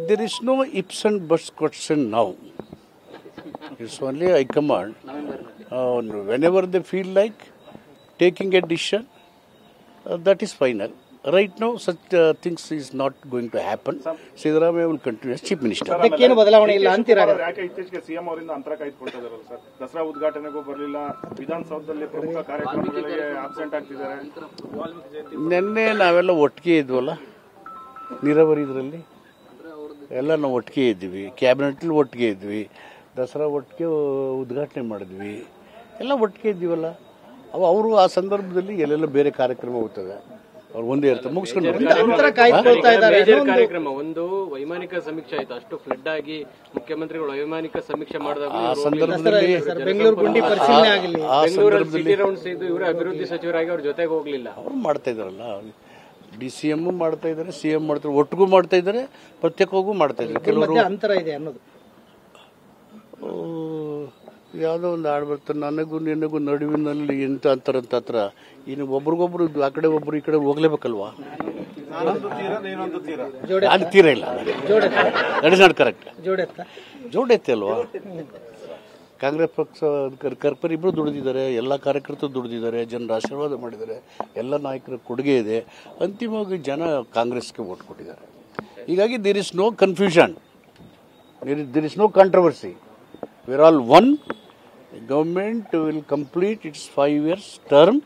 There is no ifs and buts question now. It's only High Command. Whenever they feel like taking a decision, that is final. Right now, such things is not going to happen. Siddharamaiah will continue as Chief Minister. ಅದಕ್ಕೇನು ಬದಲಾವಣೆ ಇಲ್ಲ ಅಂತೀರಾ? ಯಾಕೆ ಇತ್ತೀಚೆಗೆ CM ಅವರಿಂದ ಅಂತರ ಕಾಯ್ದುಕೊಳ್ತಾ ಇದಾರಲ್ಲ sir? Dasara ಉದ್ಘಾಟನೆಗೂ ಬರಲಿಲ್ಲ, ವಿಧಾನಸೌಧದಲ್ಲಿ ಪ್ರಮುಖ ಕಾರ್ಯಕ್ರಮಗಳಿಗೆ ಆಬ್ಸೆಂಟ್ ಆಗ್ತಿದ್ದಾರೆ. ನಿನ್ನೆ ನಾವೆಲ್ಲ ಒಟ್ಟಿಗೆ ಇದ್ವಲ್ಲ, ನೀರಾವರಿ ಇದರಲ್ಲಿ ಎಲ್ಲ ನಾವು ಒಟ್ಟಿಗೆ ಇದ್ವಿ, ಕ್ಯಾಬಿನೆಟ್ಲಿ ಒಟ್ಟಿಗೆ ಇದ್ವಿ, ದಸರಾ ಒಟ್ಟಿಗೆ ಉದ್ಘಾಟನೆ ಮಾಡಿದ್ವಿ, ಎಲ್ಲ ಒಟ್ಟಿಗೆ ಇದ್ದೀವಲ್ಲ. ಅವರು ಆ ಸಂದರ್ಭದಲ್ಲಿ ಎಲ್ಲೆಲ್ಲ ಬೇರೆ ಕಾರ್ಯಕ್ರಮ ಹೋಗ್ತದೆ, ಅವ್ರು ಒಂದೇ ಇರ್ತಾರೆ, ಮುಗಿಸ್ಕೊಂಡು ಕಾರ್ಯಕ್ರಮ. ಒಂದು ವೈಮಾನಿಕ ಸಮೀಕ್ಷೆ ಆಯ್ತು, ಅಷ್ಟು ಫ್ಲಡ್ ಆಗಿ ಮುಖ್ಯಮಂತ್ರಿಗಳು ವೈಮಾನಿಕ ಸಮೀಕ್ಷೆ ಮಾಡಿದಾಗ ಆ ಸಂದರ್ಭದಲ್ಲಿ ಇವರು ಅಭಿವೃದ್ಧಿ ಸಚಿವರಾಗಿ ಅವ್ರ ಜೊತೆಗೆ ಹೋಗ್ಲಿಲ್ಲ. ಅವ್ರು ಮಾಡ್ತಾ ಇದಾರಲ್ಲ, DCM ಮಾಡ್ತಾ ಇದ್ದಾರೆ, CM ಮಾಡ್ತಾರೆ, ಒಟ್ಟಿಗೂ ಮಾಡ್ತಾ ಇದ್ದಾರೆ, ಪ್ರತ್ಯೇಕವಾಗೂ ಮಾಡ್ತಾ ಇದ್ದಾರೆ. ಕೆಲವರು ಅಂತರ ಇದೆ ಅನ್ನೋದು ಯಾವುದೋ ಒಂದು ಹಾಡು ಬರ್ತಾರೆ, ನನಗೂ ನಿನಗೂ ನಡುವಿನಲ್ಲಿ ಎಂತ ಅಂತರ ಅಂತ ಹತ್ರ. ಇನ್ನು ಒಬ್ರಿಗೊಬ್ರು ಆ ಕಡೆ ಒಬ್ರು ಈ ಕಡೆ ಹೋಗ್ಲೇಬೇಕಲ್ವಾ? ಅದು ತೀರ ಇಲ್ಲ, ದಟ್ ಇಸ್ ನಾಟ್ ಕರೆಕ್ಟ್. ಜೋಡೆತ್ತೆ ಅಲ್ವಾ? ಕಾಂಗ್ರೆಸ್ ಪಕ್ಷ ಕರ್ಪರ್ ಇಬ್ಬರು ದುಡಿದಿದ್ದಾರೆ, ಎಲ್ಲ ಕಾರ್ಯಕರ್ತರು ದುಡಿದಿದ್ದಾರೆ, ಜನರ ಆಶೀರ್ವಾದ ಮಾಡಿದ್ದಾರೆ, ಎಲ್ಲ ನಾಯಕರ ಕೊಡುಗೆ ಇದೆ. ಅಂತಿಮವಾಗಿ ಜನ ಕಾಂಗ್ರೆಸ್ಗೆ ವೋಟ್ ಕೊಟ್ಟಿದ್ದಾರೆ. ಹೀಗಾಗಿ there is no confusion, there is no controversy. We are all one. The government will complete its 5 years term.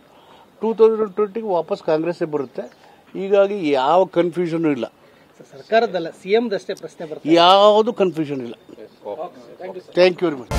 2020 ವಾಪಸ್ ಕಾಂಗ್ರೆಸ್ಸೇ ಬರುತ್ತೆ. ಹೀಗಾಗಿ ಯಾವ ಕನ್ಫ್ಯೂಷನ್ ಇಲ್ಲ. ಸರ್ಕಾರದಲ್ಲ, CM ದಷ್ಟೇ ಪ್ರಶ್ನೆ ಬರ್ತದೆ, ಯಾವುದು ಕನ್ಫ್ಯೂಷನ್ ಇಲ್ಲ. Thank you very much.